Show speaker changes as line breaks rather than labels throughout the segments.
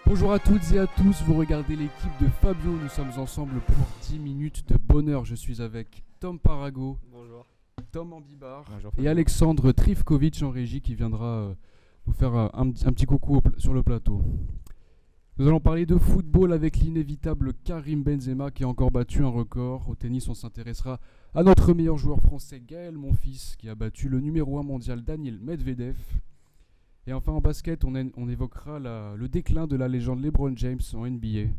Bonjour à toutes et à tous, vous regardez l'équipe de Fabio, nous sommes ensemble pour 10 minutes de bonheur. Je suis avec Tom Parago,
Bonjour.
Tom Ambibar
Bonjour,
et Alexandre Trifkovic en régie qui viendra nous faire un petit coucou sur le plateau. Nous allons parler de football avec l'inévitable Karim Benzema qui a encore battu un record. Au tennis, on s'intéressera à notre meilleur joueur français Gaël Monfils qui a battu le numéro 1 mondial Daniil Medvedev. Et enfin en basket, on évoquera le déclin de la légende LeBron James en NBA.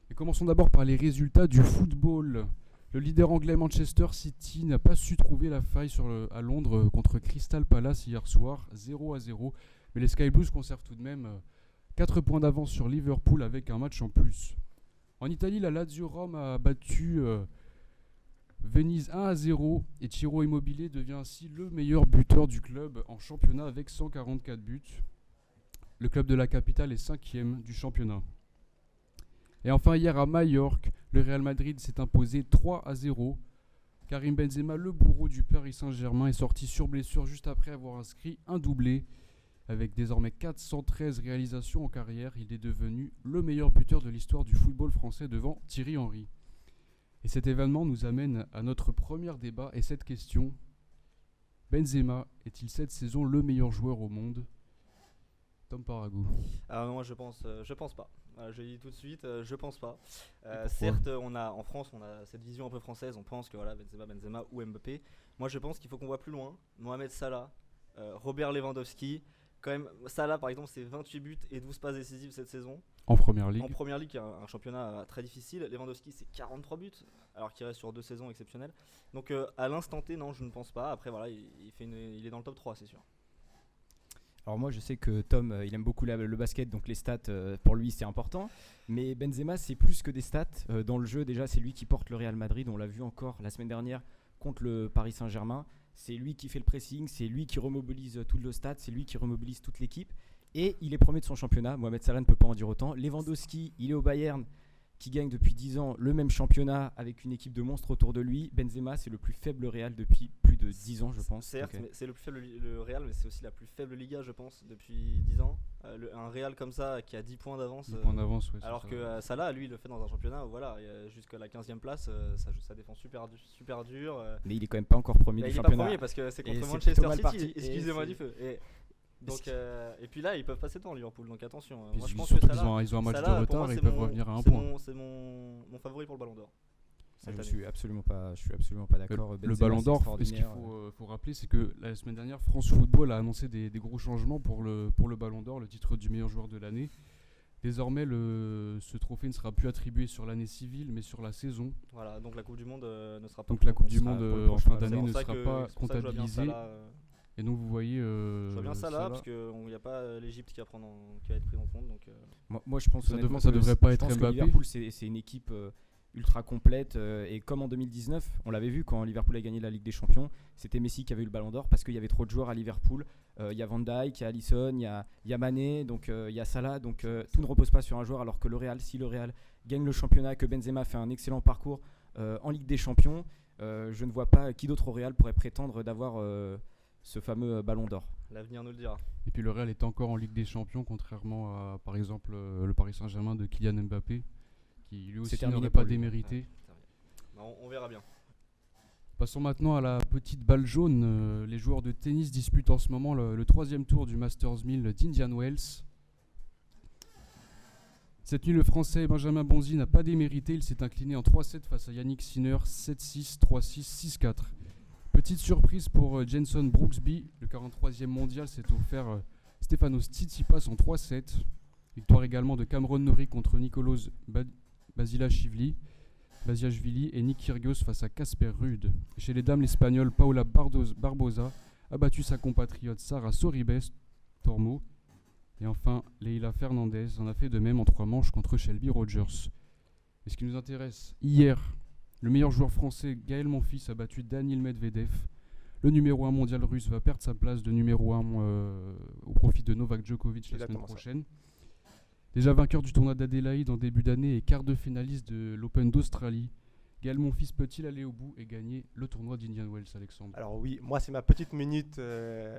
Et commençons d'abord par les résultats du football. Le leader anglais Manchester City n'a pas su trouver la faille à Londres contre Crystal Palace hier soir, 0-0. Mais les Sky Blues conservent tout de même 4 points d'avance sur Liverpool avec un match en plus. En Italie, la Lazio Rome a battu Venise 1-0 et Ciro Immobile devient ainsi le meilleur buteur du club en championnat avec 144 buts. Le club de la capitale est 5e du championnat. Et enfin hier à Majorque, le Real Madrid s'est imposé 3-0. Karim Benzema, le bourreau du Paris Saint-Germain, est sorti sur blessure juste après avoir inscrit un doublé. Avec désormais 413 réalisations en carrière, il est devenu le meilleur buteur de l'histoire du football français devant Thierry Henry. Et cet événement nous amène à notre premier débat et cette question. Benzema est-il cette saison le meilleur joueur au monde ? Tom Parago.
Alors moi je pense pas. Je le dis tout de suite, je pense pas. Certes, en France, on a cette vision un peu française, on pense que voilà, Benzema ou Mbappé. Moi je pense qu'il faut qu'on voit plus loin. Mohamed Salah, Robert Lewandowski. Quand même, Salah par exemple, c'est 28 buts et 12 passes décisives cette saison.
En première ligue.
En première ligue, qui est un championnat très difficile. Lewandowski, c'est 43 buts, alors qu'il reste sur 2 saisons exceptionnelles. Donc à l'instant T, non, je ne pense pas. Après voilà, il est dans le top 3, c'est sûr.
Alors moi je sais que Tom il aime beaucoup le basket, donc les stats pour lui c'est important. Mais Benzema c'est plus que des stats. Dans le jeu déjà c'est lui qui porte le Real Madrid, on l'a vu encore la semaine dernière contre le Paris Saint-Germain. C'est lui qui fait le pressing, c'est lui qui remobilise tout le stade, c'est lui qui remobilise toute l'équipe. Et il est premier de son championnat, Mohamed Salah ne peut pas en dire autant. Lewandowski, il est au Bayern qui gagne depuis 10 ans le même championnat avec une équipe de monstres autour de lui. Benzema c'est le plus faible Real depuis plus de 10 ans je pense.
Certes, mais c'est le plus faible le Real, mais c'est aussi la plus faible Liga je pense depuis 10 ans. Un Real comme ça qui a 10 points d'avance.
10 points d'avance, ouais,
alors que Salah, lui, il le fait dans un championnat où voilà, jusqu'à la 15e place, ça défend super dur.
Mais il est quand même pas encore premier du
il est
championnat.
pas premier parce que c'est contre
Et
Manchester
c'est plutôt mal
City.
parti.
Excusez-moi du feu. Donc, et puis là, ils peuvent passer devant Liverpool, donc attention. Moi, je pense
surtout
que Salah,
ils ont un match
Salah,
de
pour moi,
retard et ils peuvent revenir à un point.
C'est mon favori pour le Ballon d'Or.
Je suis absolument pas d'accord.
Le Ballon d'Or, ce qu'il faut rappeler, c'est que la semaine dernière, France Football a annoncé des gros changements pour le Ballon d'Or, le titre du meilleur joueur de l'année. Désormais, ce trophée ne sera plus attribué sur l'année civile, mais sur la saison.
Voilà, donc la Coupe du Monde ne sera pas.
Donc la Coupe du Monde en fin d'année ne sera pas comptabilisée. Et donc vous voyez.
Je vois bien Salah parce qu'il n'y a pas l'Égypte qui va être prise en compte. Donc,
moi je pense que
ça devrait pas être Mbappé.
Liverpool c'est une équipe ultra complète et comme en 2019 on l'avait vu quand Liverpool a gagné la Ligue des Champions, c'était Messi qui avait eu le Ballon d'Or parce qu'il y avait trop de joueurs à Liverpool. Il y a Van Dijk, il y a Alisson, il y a Mané, donc il y a Salah, donc tout ne repose pas sur un joueur, alors que si le Real gagne le championnat, que Benzema fait un excellent parcours en Ligue des Champions, je ne vois pas qui d'autre au Real pourrait prétendre d'avoir ce fameux Ballon d'Or.
L'avenir nous le dira.
Et puis le Real est encore en Ligue des Champions, contrairement à par exemple le Paris Saint-Germain de Kylian Mbappé, qui lui aussi n'aurait pas démérité.
On verra bien.
Passons maintenant à la petite balle jaune. Les joueurs de tennis disputent en ce moment le 3e tour du Masters 1000 d'Indian Wells. Cette nuit, le Français Benjamin Bonzi n'a pas démérité. Il s'est incliné en 3-7 face à Yannick Sinner, 7-6, 3-6, 6-4. Petite surprise pour Jenson Brooksby. Le 43e mondial s'est offert Stefanos Tsitsipas en 3-7. Victoire également de Cameron Norrie contre Nicolas Basilashvili et Nick Kyrgios face à Casper Ruud. Chez les dames, l'Espagnole Paula Barbosa a battu sa compatriote Sara Sorribes Tormo. Et enfin, Leila Fernandez en a fait de même en 3 manches contre Shelby Rogers. Et ce qui nous intéresse, hier, le meilleur joueur français Gaël Monfils a battu Daniil Medvedev. Le numéro 1 mondial russe va perdre sa place de numéro 1 au profit de Novak Djokovic la semaine prochaine. Déjà vainqueur du tournoi d'Adélaïde en début d'année et quart de finaliste de l'Open d'Australie, Gaël Monfils peut-il aller au bout et gagner le tournoi d'Indian Wells, Alexandre ?
Alors oui, moi c'est ma petite minute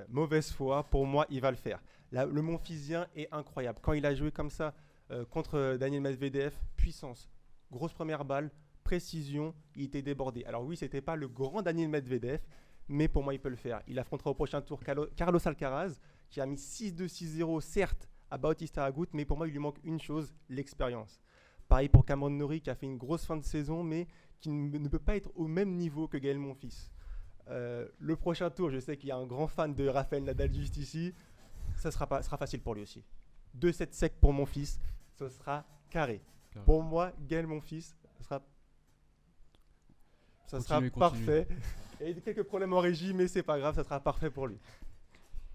mauvaise foi. Pour moi, il va le faire. Le Monfilsien est incroyable. Quand il a joué comme ça contre Daniel Medvedev, puissance, grosse première balle, précision, il était débordé. Alors oui, c'était pas le grand Daniel Medvedev, mais pour moi, il peut le faire. Il affrontera au prochain tour Carlos Alcaraz, qui a mis 6-2, 6-0, certes, à Bautista Agut, mais pour moi, il lui manque une chose, l'expérience. Pareil pour Cameron Norrie, qui a fait une grosse fin de saison, mais qui ne peut pas être au même niveau que Gaël Monfils. Le prochain tour, je sais qu'il y a un grand fan de Rafael Nadal juste ici, ça sera facile pour lui aussi. 2-7 secs pour Monfils, ce sera carré. Pour moi, Gaël Monfils, ça sera parfait. Il y a quelques problèmes en régie, mais c'est pas grave, ça sera parfait pour lui.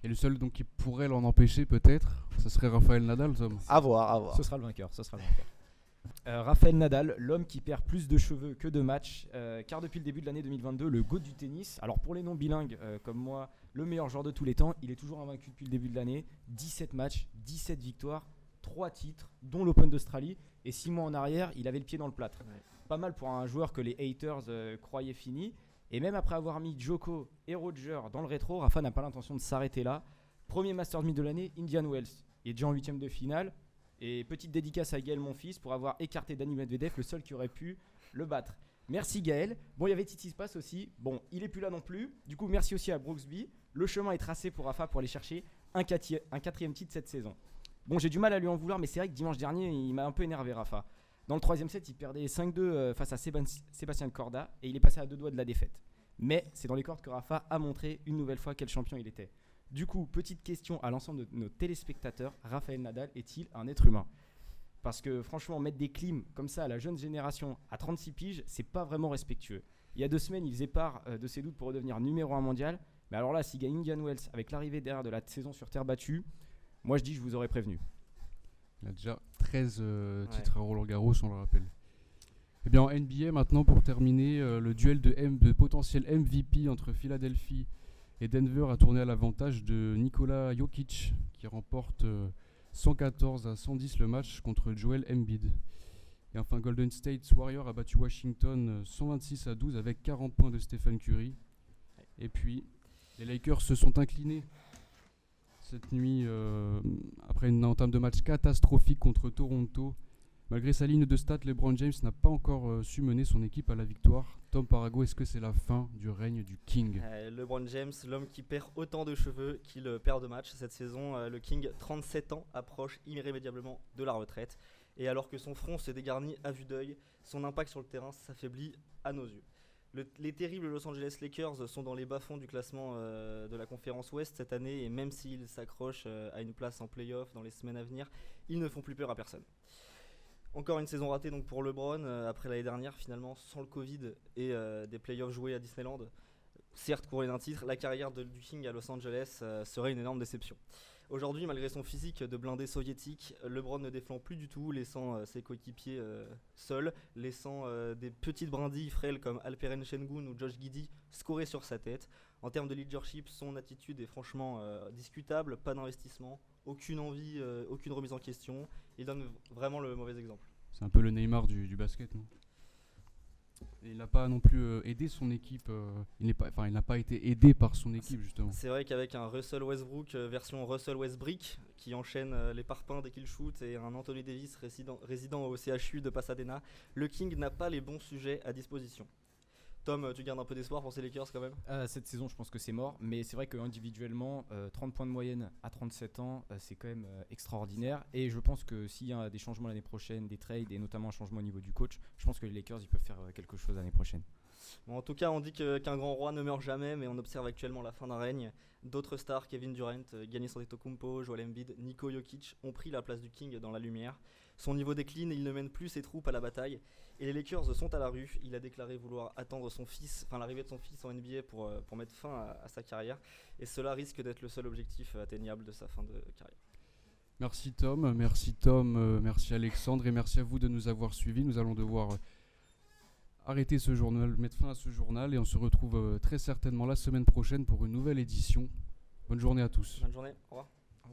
Et le seul donc, qui pourrait l'en empêcher peut-être, ce serait Rafael Nadal, Tom.
À voir.
Ce sera le vainqueur. Rafael Nadal, l'homme qui perd plus de cheveux que de matchs, car depuis le début de l'année 2022, le GOAT du tennis, alors pour les non bilingues comme moi, le meilleur joueur de tous les temps, il est toujours invaincu depuis le début de l'année, 17 matchs, 17 victoires, 3 titres, dont l'Open d'Australie, et 6 mois en arrière, il avait le pied dans le plâtre. Ouais. Pas mal pour un joueur que les haters croyaient fini, et même après avoir mis Djoko et Roger dans le rétro, Rafa n'a pas l'intention de s'arrêter là. Premier Masters 1000 de l'année, Indian Wells, il est déjà en 8ème de finale. Et petite dédicace à Gaël Monfils pour avoir écarté Daniil Medvedev, le seul qui aurait pu le battre. Merci Gaël. Bon, il y avait Tsitsipas aussi. Bon, il est plus là non plus. Du coup, merci aussi à Brooksby. Le chemin est tracé pour Rafa pour aller chercher un 4e titre cette saison. Bon, j'ai du mal à lui en vouloir, mais c'est vrai que dimanche dernier, il m'a un peu énervé, Rafa. Dans le 3e set, il perdait 5-2 face à Sébastien Corda et il est passé à 2 doigts de la défaite. Mais c'est dans les cordes que Rafa a montré une nouvelle fois quel champion il était. Du coup, petite question à l'ensemble de nos téléspectateurs, Rafael Nadal est-il un être humain ? Parce que franchement, mettre des clims comme ça à la jeune génération à 36 piges, c'est pas vraiment respectueux. Il y a 2 semaines, il faisait part de ses doutes pour redevenir numéro 1 mondial. Mais alors là, s'il gagne Indian Wells avec l'arrivée derrière de la saison sur terre battue, moi je dis je vous aurais prévenu.
Il a déjà 13 titres à Roland Garros, on le rappelle. Et bien en NBA maintenant, pour terminer, le duel de potentiel MVP entre Philadelphie et Denver a tourné à l'avantage de Nikola Jokic qui remporte 114-110 le match contre Joel Embiid. Et enfin Golden State Warriors a battu Washington 126-12 avec 40 points de Stephen Curry. Et puis les Lakers se sont inclinés cette nuit après une entame de match catastrophique contre Toronto. Malgré sa ligne de stats, LeBron James n'a pas encore su mener son équipe à la victoire. Tom Parago, est-ce que c'est la fin du règne du King ?
LeBron James, l'homme qui perd autant de cheveux qu'il perd de matchs cette saison. Le King, 37 ans, approche irrémédiablement de la retraite. Et alors que son front se dégarnit à vue d'œil, son impact sur le terrain s'affaiblit à nos yeux. Les terribles Los Angeles Lakers sont dans les bas-fonds du classement de la conférence Ouest cette année. Et même s'ils s'accrochent à une place en play-off dans les semaines à venir, ils ne font plus peur à personne. Encore une saison ratée donc pour LeBron, après l'année dernière finalement sans le Covid et des playoffs joués à Disneyland. Certes couronnée d'un titre, la carrière du King à Los Angeles serait une énorme déception. Aujourd'hui, malgré son physique de blindé soviétique, LeBron ne défend plus du tout, laissant ses coéquipiers seuls, laissant des petites brindilles frêles comme Alperen Şengün ou Josh Giddey scorer sur sa tête. En termes de leadership, son attitude est franchement discutable, pas d'investissement, aucune envie, aucune remise en question. Il donne vraiment le mauvais exemple.
C'est un peu le Neymar du basket, non ? Et il n'a pas non plus aidé son équipe. Il n'a pas été aidé par son équipe, justement.
C'est vrai qu'avec un Russell Westbrook version Russell Westbrick qui enchaîne les parpaings dès qu'il shoot et un Anthony Davis résident au CHU de Pasadena, le King n'a pas les bons sujets à disposition. Tom, tu gardes un peu d'espoir pour ces Lakers quand même ?
Cette saison, je pense que c'est mort. Mais c'est vrai qu'individuellement, 30 points de moyenne à 37 ans, c'est quand même extraordinaire. Et je pense que s'il y a des changements l'année prochaine, des trades et notamment un changement au niveau du coach, je pense que les Lakers ils peuvent faire quelque chose l'année prochaine.
Bon, en tout cas, on dit qu'un grand roi ne meurt jamais, mais on observe actuellement la fin d'un règne. D'autres stars, Kevin Durant, Giannis Antetokounmpo, Joel Embiid, Niko Jokic, ont pris la place du King dans la lumière. Son niveau décline et il ne mène plus ses troupes à la bataille. Et les Lakers sont à la rue. Il a déclaré vouloir attendre l'arrivée de son fils en NBA pour mettre fin à sa carrière. Et cela risque d'être le seul objectif atteignable de sa fin de carrière.
Merci Tom, merci Alexandre et merci à vous de nous avoir suivis. Nous allons devoir arrêter ce journal, mettre fin à ce journal et on se retrouve très certainement la semaine prochaine pour une nouvelle édition. Bonne journée à tous.
Bonne journée, au revoir.